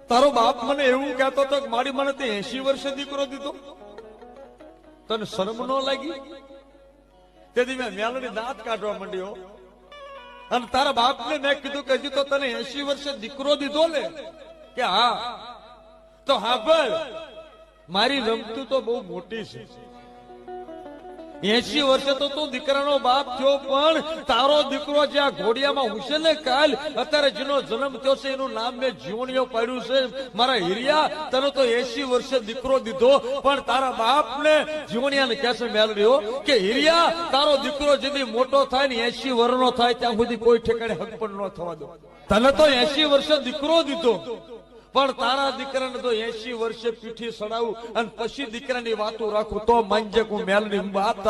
તારો બાપ મને એવું કહેતો હતો કે મારી મને 80 વર્ષે દીકરો દીધો, તને શરમ ન લાગી? તેથી મેં મેલડી દાંત કાઢવા માંડ્યો અને તારા બાપને મેં કીધું કે હજી તો તને 80 વર્ષે દીકરો દીધો ને? કે હા. તો હા ભાઈ, મારી રમતું તો બહુ મોટી છે. 80 વર્ષે તો તું દીકરાનો બાપ થયો, પણ તારો દીકરો જે આ ઘોડિયામાં હુશે ને કાલ, અત્યારે જેનો જન્મ થયો છે એનું નામ મેં જીવણીઓ પાડ્યું છે. મારા હીરિયા, તને તો 80 વર્ષે દીકરો દીધો, પણ તારા બાપને જીવણિયાને કહેશે મેલડીઓ કે હીરિયા, તારો દીકરો જેથી મોટો થાય ને 80 વર્ષનો થાય ત્યાં સુધી કોઈ ઠેકાણે હક પણ ન થવા દો. તને તો 80 વર્ષે દીકરો દીધો, પણ તારા દીકરાને તો 80 વર્ષે પીઠી સડાવું અને પછી દીકરાની વાતો રાખું તો માનજે હું મેલડી વાત